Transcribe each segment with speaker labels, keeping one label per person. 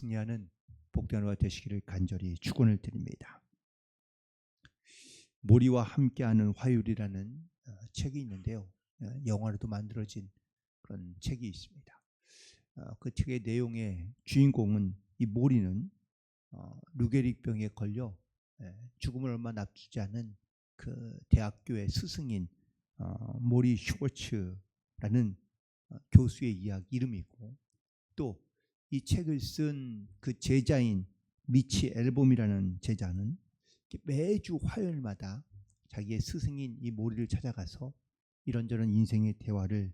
Speaker 1: 승리하는 복된 하루가 되시기를 간절히 축원을 드립니다. 모리와 함께하는 화요일이라는 책이 있는데요. 영화로도 만들어진 그런 책이 있습니다. 그 책의 내용의 주인공은 이 모리는 루게릭병에 걸려 죽음을 얼마 앞두지 않은 그 대학교의 스승인 모리 슈거츠라는 교수의 이름이고, 또 이 책을 쓴 그 제자인 미치 앨범이라는 제자는 매주 화요일마다 자기의 스승인 이 모리를 찾아가서 이런저런 인생의 대화를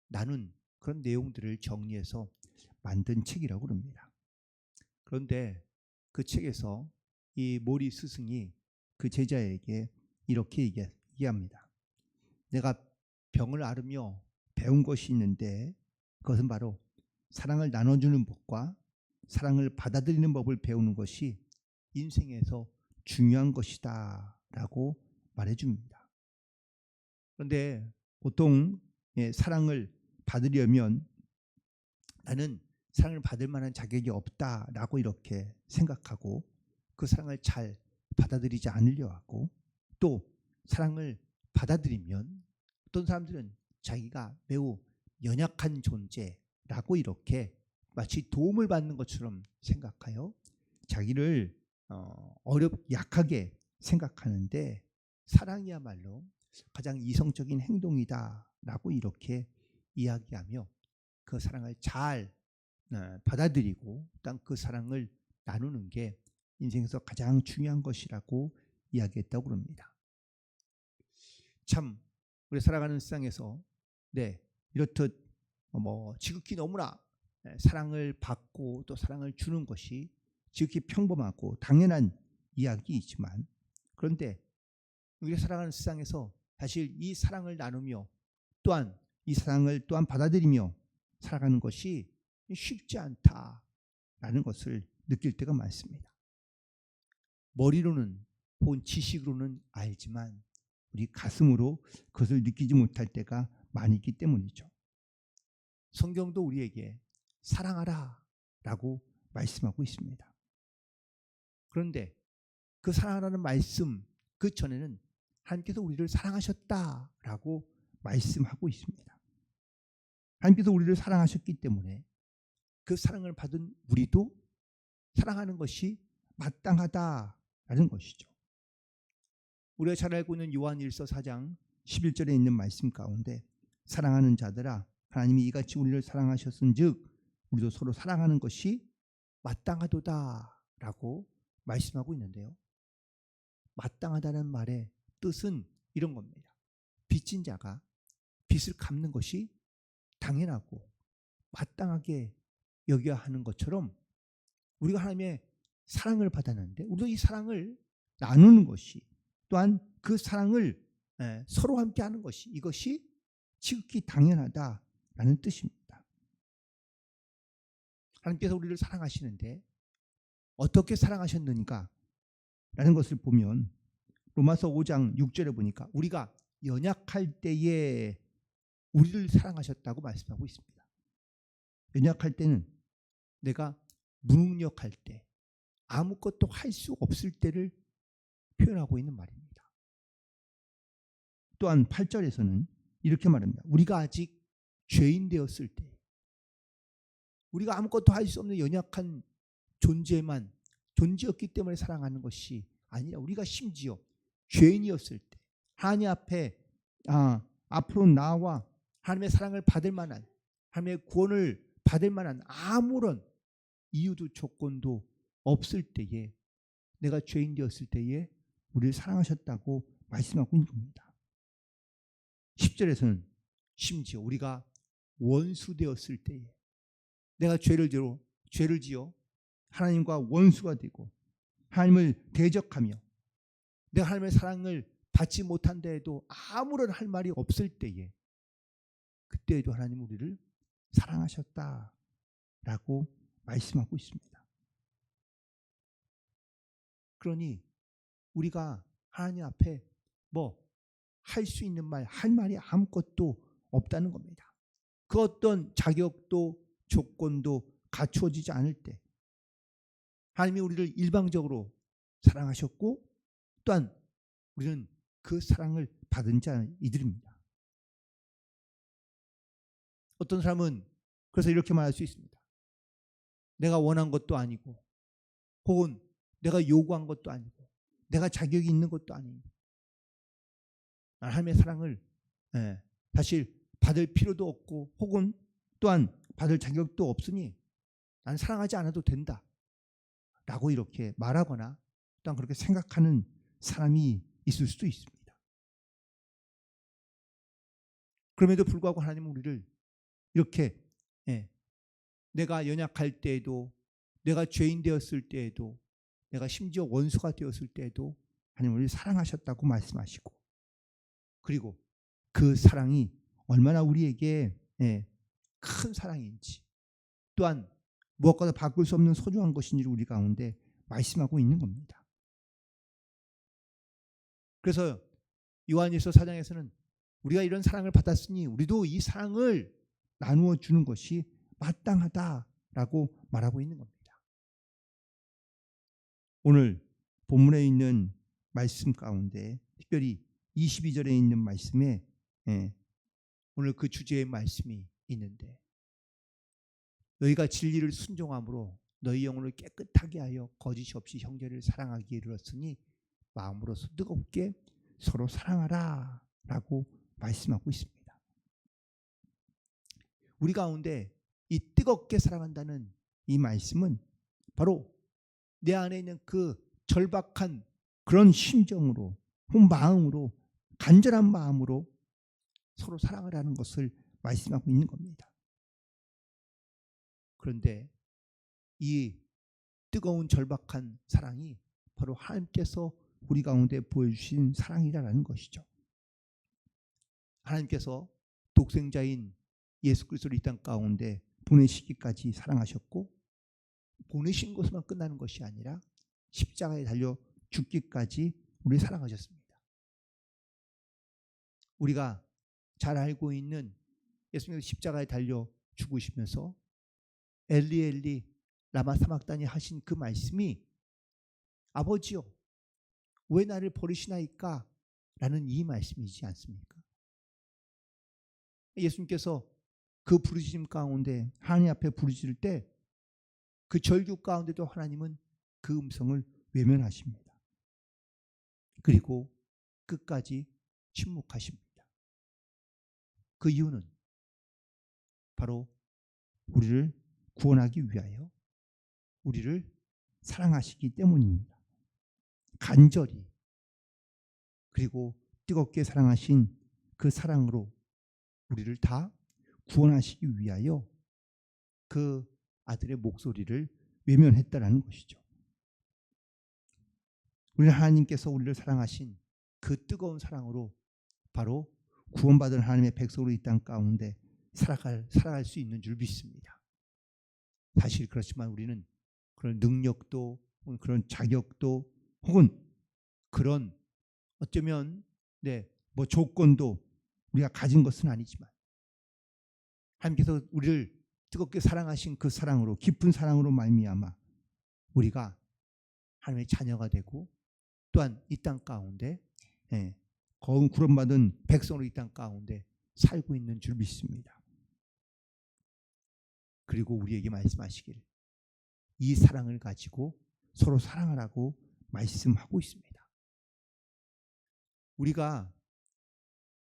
Speaker 1: 나눈 그런 내용들을 정리해서 만든 책이라고 합니다. 그런데 그 책에서 이 모리 스승이 그 제자에게 이렇게 얘기합니다. 내가 병을 앓으며 배운 것이 있는데 그것은 바로 사랑을 나눠주는 법과 사랑을 받아들이는 법을 배우는 것이 인생에서 중요한 것이다 라고 말해줍니다. 그런데 보통 사랑을 받으려면 나는 사랑을 받을 만한 자격이 없다라고 이렇게 생각하고 그 사랑을 잘 받아들이지 않으려 하고, 또 사랑을 받아들이면 어떤 사람들은 자기가 매우 연약한 존재라고 이렇게 마치 도움을 받는 것처럼 생각하여 자기를 약하게 생각하는데, 사랑이야말로 가장 이성적인 행동이다라고 이렇게 이야기하며 그 사랑을 잘 받아들이고 일단 그 사랑을 나누는 게 인생에서 가장 중요한 것이라고 이야기했다고 합니다. 참 우리 살아가는 세상에서 이렇듯 지극히 너무나 사랑을 받고 또 사랑을 주는 것이 지극히 평범하고 당연한 이야기이지만, 그런데 우리가 살아가는 세상에서 사실 이 사랑을 나누며 또한 이 사랑을 또한 받아들이며 살아가는 것이 쉽지 않다라는 것을 느낄 때가 많습니다. 머리로는 혹은 지식으로는 알지만 우리 가슴으로 그것을 느끼지 못할 때가 많이 있기 때문이죠. 성경도 우리에게 사랑하라 라고 말씀하고 있습니다. 그런데 그 사랑하라는 말씀 그 전에는 하나님께서 우리를 사랑하셨다라고 말씀하고 있습니다. 하나님께서 우리를 사랑하셨기 때문에 그 사랑을 받은 우리도 사랑하는 것이 마땅하다라는 것이죠. 우리가 잘 알고 있는 요한일서 4장 11절에 있는 말씀 가운데 사랑하는 자들아 하나님이 이같이 우리를 사랑하셨은즉 우리도 서로 사랑하는 것이 마땅하도다라고 말씀하고 있는데요. 마땅하다는 말의 뜻은 이런 겁니다. 빚진 자가 빚을 갚는 것이 당연하고 마땅하게 여겨야 하는 것처럼 우리가 하나님의 사랑을 받았는데 우리도 이 사랑을 나누는 것이, 또한 그 사랑을 서로 함께 하는 것이, 이것이 지극히 당연하다라는 뜻입니다. 하나님께서 우리를 사랑하시는데 어떻게 사랑하셨는가 라는 것을 보면 로마서 5장 6절에 보니까 우리가 연약할 때에 우리를 사랑하셨다고 말씀하고 있습니다. 연약할 때는 내가 무능력할 때, 아무것도 할 수 없을 때를 표현하고 있는 말입니다. 또한 8절에서는 이렇게 말합니다. 우리가 아직 죄인 되었을 때, 우리가 아무것도 할 수 없는 연약한 존재였기 때문에 사랑하는 것이 아니라 우리가 심지어 죄인이었을 때 하나님 앞에 앞으로 나와 하나님의 사랑을 받을 만한, 하나님의 구원을 받을 만한 아무런 이유도 조건도 없을 때에, 내가 죄인 되었을 때에 우리를 사랑하셨다고 말씀하고 있는 겁니다. 10절에서는 심지어 우리가 원수 되었을 때에, 내가 죄를 지어 하나님과 원수가 되고 하나님을 대적하며 내가 하나님의 사랑을 받지 못한 데에도 아무런 할 말이 없을 때에, 그때에도 하나님 우리를 사랑하셨다라고 말씀하고 있습니다. 그러니 우리가 하나님 앞에 할 수 있는 할 말이 아무것도 없다는 겁니다. 그 어떤 자격도 조건도 갖추어지지 않을 때, 하나님이 우리를 일방적으로 사랑하셨고 또한 우리는 그 사랑을 받은 자이들입니다. 어떤 사람은 그래서 이렇게 말할 수 있습니다. 내가 원한 것도 아니고 혹은 내가 요구한 것도 아니고 내가 자격이 있는 것도 아니고 하나님의 사랑을 사실 받을 필요도 없고 혹은 또한 받을 자격도 없으니 난 사랑하지 않아도 된다 라고 이렇게 말하거나 또한 그렇게 생각하는 사람이 있을 수도 있습니다. 그럼에도 불구하고 하나님은 우리를 이렇게 내가 연약할 때에도 내가 죄인 되었을 때에도 내가 심지어 원수가 되었을 때에도 하나님은 우리를 사랑하셨다고 말씀하시고 그리고 그 사랑이 얼마나 우리에게 큰 사랑인지 또한 무엇과도 바꿀 수 없는 소중한 것인지를 우리 가운데 말씀하고 있는 겁니다. 그래서 요한일서 4장에서는 우리가 이런 사랑을 받았으니 우리도 이 사랑을 나누어 주는 것이 마땅하다라고 말하고 있는 겁니다. 오늘 본문에 있는 말씀 가운데 특별히 22절에 있는 말씀에 오늘 그 주제의 말씀이 있는데 너희가 진리를 순종함으로 너희 영혼을 깨끗하게 하여 거짓이 없이 형제를 사랑하기에 이르렀으니 마음으로서 뜨겁게 서로 사랑하라 라고 말씀하고 있습니다. 우리 가운데 이 뜨겁게 사랑한다는 이 말씀은 바로 내 안에 있는 그 절박한 그런 심정으로 마음으로 간절한 마음으로 서로 사랑하라는 것을 말씀하고 있는 겁니다. 그런데 이 뜨거운 절박한 사랑이 바로 하나님께서 우리 가운데 보여주신 사랑이라는 것이죠. 하나님께서 독생자인 예수 그리스도를 이 땅 가운데 보내시기까지 사랑하셨고 보내신 것만 끝나는 것이 아니라 십자가에 달려 죽기까지 우리를 사랑하셨습니다. 우리가 잘 알고 있는 예수님께서 십자가에 달려 죽으시면서 엘리 엘리 라마 사막다니 하신 그 말씀이 아버지요 왜 나를 버리시나이까 라는 이 말씀이지 않습니까? 예수님께서 그 부르짖음 가운데 하나님 앞에 부르짖을 때 그 절규 가운데도 하나님은 그 음성을 외면하십니다. 그리고 끝까지 침묵하십니다. 그 이유는 바로 우리를 구원하기 위하여 우리를 사랑하시기 때문입니다. 간절히 그리고 뜨겁게 사랑하신 그 사랑으로 우리를 다 구원하시기 위하여 그 아들의 목소리를 외면했다라는 것이죠. 우리 하나님께서 우리를 사랑하신 그 뜨거운 사랑으로 바로 구원받은 하나님의 백성으로 이 땅 가운데 살아갈 수 있는 줄 믿습니다. 사실 그렇지만 우리는 그런 능력도 그런 자격도 혹은 그런 어쩌면 조건도 우리가 가진 것은 아니지만 하나님께서 우리를 뜨겁게 사랑하신 그 사랑으로 깊은 사랑으로 말미암아 우리가 하나님의 자녀가 되고 또한 이 땅 가운데 구원받은 백성으로 이 땅 가운데 살고 있는 줄 믿습니다. 그리고 우리에게 말씀하시길 이 사랑을 가지고 서로 사랑하라고 말씀하고 있습니다. 우리가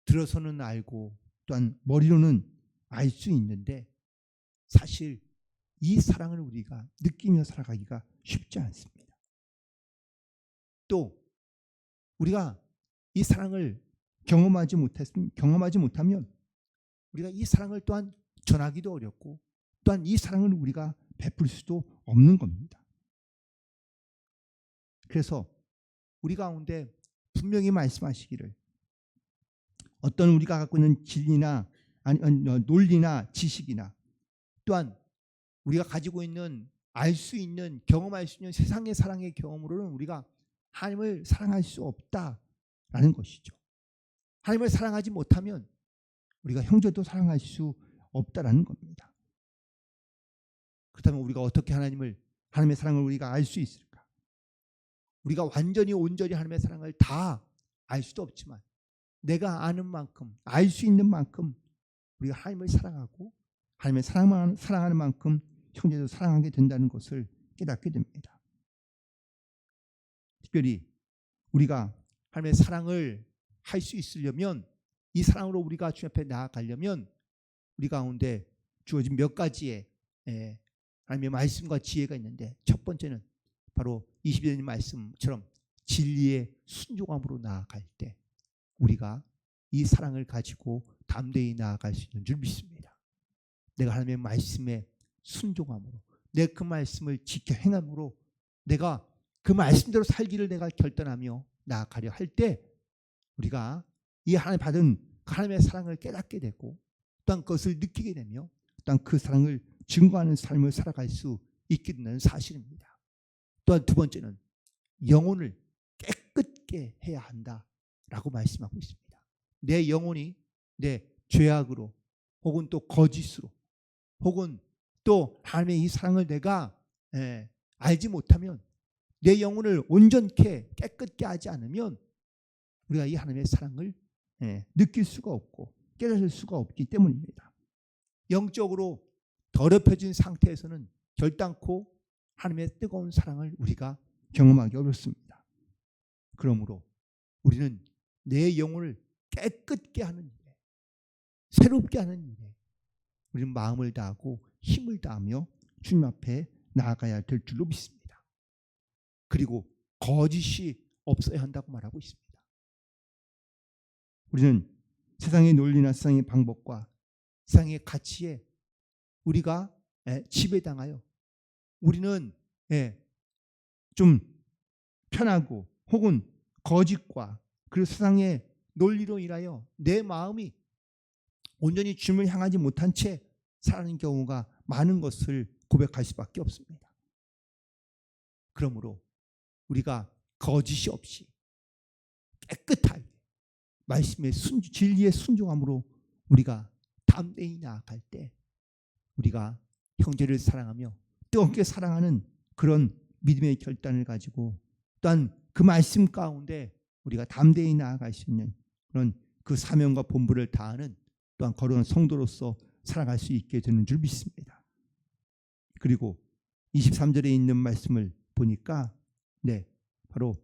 Speaker 1: 들어서는 알고 또한 머리로는 알 수 있는데 사실 이 사랑을 우리가 느끼며 살아가기가 쉽지 않습니다. 또 우리가 이 사랑을 경험하지 못하면 우리가 이 사랑을 또한 전하기도 어렵고 또한 이 사랑을 우리가 베풀 수도 없는 겁니다. 그래서 우리 가운데 분명히 말씀하시기를 어떤 우리가 갖고 있는 진리나 논리나 지식이나 또한 우리가 가지고 있는 알 수 있는 경험할 수 있는 세상의 사랑의 경험으로는 우리가 하나님을 사랑할 수 없다라는 것이죠. 하나님을 사랑하지 못하면 우리가 형제도 사랑할 수 없다라는 겁니다. 그렇다면 우리가 어떻게 하나님을 하나님의 사랑을 우리가 알 수 있을까? 우리가 완전히 온전히 하나님의 사랑을 다 알 수도 없지만 내가 아는 만큼, 알 수 있는 만큼 우리가 하나님을 사랑하고 하나님의 사랑하는 만큼 형제도 사랑하게 된다는 것을 깨닫게 됩니다. 특별히 우리가 하나님의 사랑을 할 수 있으려면, 이 사랑으로 우리가 주님 앞에 나아가려면 우리 가운데 주어진 몇 가지의 하나님의 말씀과 지혜가 있는데, 첫 번째는 바로 22절 말씀처럼 진리의 순종함으로 나아갈 때 우리가 이 사랑을 가지고 담대히 나아갈 수 있는 줄 믿습니다. 내가 하나님의 말씀에 순종함으로, 내 그 말씀을 지켜 행함으로 내가 그 말씀대로 살기를 내가 결단하며 나아가려 할 때 우리가 이 하나님 받은 하나님의 사랑을 깨닫게 되고 또한 그것을 느끼게 되며 또한 그 사랑을 증거하는 삶을 살아갈 수 있게 되는 사실입니다. 또한 두 번째는 영혼을 깨끗게 해야 한다라고 말씀하고 있습니다. 내 영혼이 내 죄악으로 혹은 또 거짓으로 혹은 또 하나님의 이 사랑을 내가 알지 못하면, 내 영혼을 온전케 깨끗게 하지 않으면 우리가 이 하나님의 사랑을 느낄 수가 없고 깨달을 수가 없기 때문입니다. 영적으로 더럽혀진 상태에서는 결단코 하나님의 뜨거운 사랑을 우리가 경험하기 어렵습니다. 그러므로 우리는 내 영혼을 깨끗게 하는 일에, 새롭게 하는 일에 우리는 마음을 다하고 힘을 다하며 주님 앞에 나아가야 될 줄로 믿습니다. 그리고 거짓이 없어야 한다고 말하고 있습니다. 우리는 세상의 논리나 세상의 방법과 세상의 가치에 우리가 지배당하여 우리는 좀 편하고 혹은 거짓과 그리고 세상의 논리로 인하여 내 마음이 온전히 주님을 향하지 못한 채 살아가는 경우가 많은 것을 고백할 수밖에 없습니다. 그러므로 우리가 거짓이 없이 깨끗하게 말씀의 진리의 순종함으로 우리가 담대히 나아갈 때 우리가 형제를 사랑하며 뜨겁게 사랑하는 그런 믿음의 결단을 가지고 또한 그 말씀 가운데 우리가 담대히 나아갈 수 있는 그런 그 사명과 본분을 다하는 또한 거룩한 성도로서 살아갈 수 있게 되는 줄 믿습니다. 그리고 23절에 있는 말씀을 보니까 바로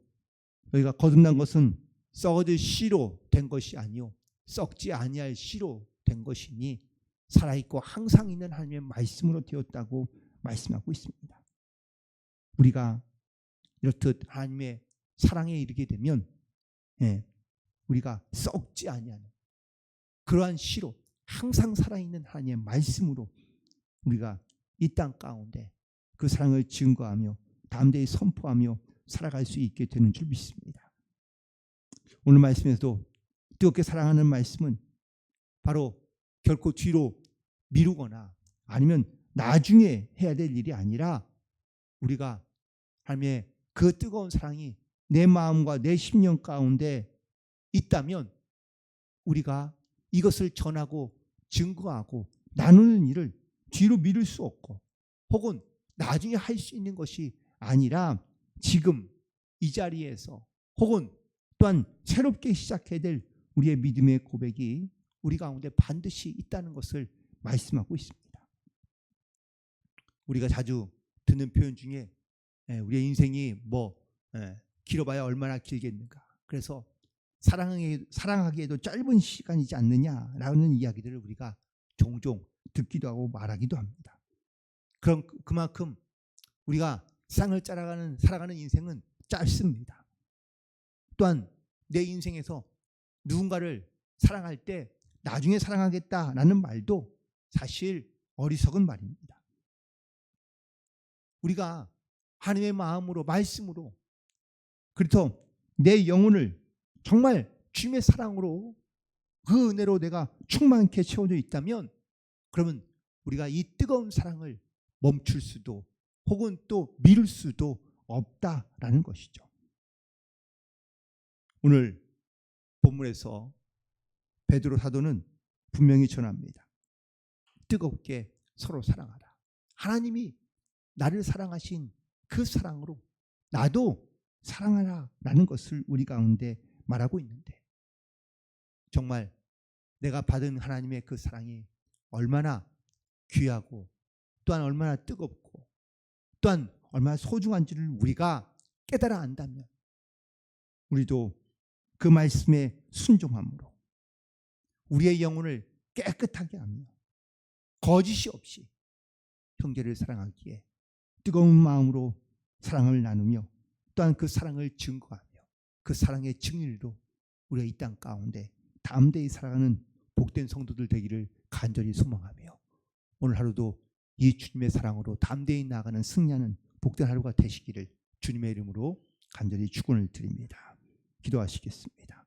Speaker 1: 여기가 거듭난 것은 썩어질 씨로 된 것이 아니요 썩지 아니할 씨로 된 것이니 살아있고 항상 있는 하나님의 말씀으로 되었다고 말씀하고 있습니다. 우리가 이렇듯 하나님의 사랑에 이르게 되면 우리가 썩지 아니하는 그러한 씨로 항상 살아있는 하나님의 말씀으로 우리가 이 땅 가운데 그 사랑을 증거하며 담대히 선포하며 살아갈 수 있게 되는 줄 믿습니다. 오늘 말씀에서도 뜨겁게 사랑하는 말씀은 바로 결코 뒤로 미루거나 아니면 나중에 해야 될 일이 아니라 우리가 하나님의 그 뜨거운 사랑이 내 마음과 내 심령 가운데 있다면 우리가 이것을 전하고 증거하고 나누는 일을 뒤로 미룰 수 없고 혹은 나중에 할 수 있는 것이 아니라 지금 이 자리에서 혹은 또한 새롭게 시작해야 될 우리의 믿음의 고백이 우리 가운데 반드시 있다는 것을 말씀하고 있습니다. 우리가 자주 듣는 표현 중에 우리의 인생이 길어봐야 얼마나 길겠는가, 그래서 사랑하기에도 짧은 시간이지 않느냐라는 이야기들을 우리가 종종 듣기도 하고 말하기도 합니다. 그럼 그만큼 우리가 세상을 살아가는 인생은 짧습니다. 또한 내 인생에서 누군가를 사랑할 때 나중에 사랑하겠다라는 말도 사실 어리석은 말입니다. 우리가 하나님의 마음으로 말씀으로 그래서 내 영혼을 정말 주님의 사랑으로 그 은혜로 내가 충만케 채워져 있다면 그러면 우리가 이 뜨거운 사랑을 멈출 수도 혹은 또 미룰 수도 없다라는 것이죠. 오늘 본문에서 베드로 사도는 분명히 전합니다. 뜨겁게 서로 사랑하라. 하나님이 나를 사랑하신 그 사랑으로 나도 사랑하라라는 것을 우리 가운데 말하고 있는데, 정말 내가 받은 하나님의 그 사랑이 얼마나 귀하고 또한 얼마나 뜨겁고 또한 얼마나 소중한지를 우리가 깨달아 안다면, 우리도 그 말씀에 순종함으로 우리의 영혼을 깨끗하게 하며 거짓이 없이 형제를 사랑하기에 뜨거운 마음으로 사랑을 나누며 또한 그 사랑을 증거하며 그 사랑의 증인으로 우리가 이 땅 가운데 담대히 살아가는 복된 성도들 되기를 간절히 소망하며, 오늘 하루도 이 주님의 사랑으로 담대히 나아가는 승리하는 복된 하루가 되시기를 주님의 이름으로 간절히 축원을 드립니다. 기도하시겠습니다.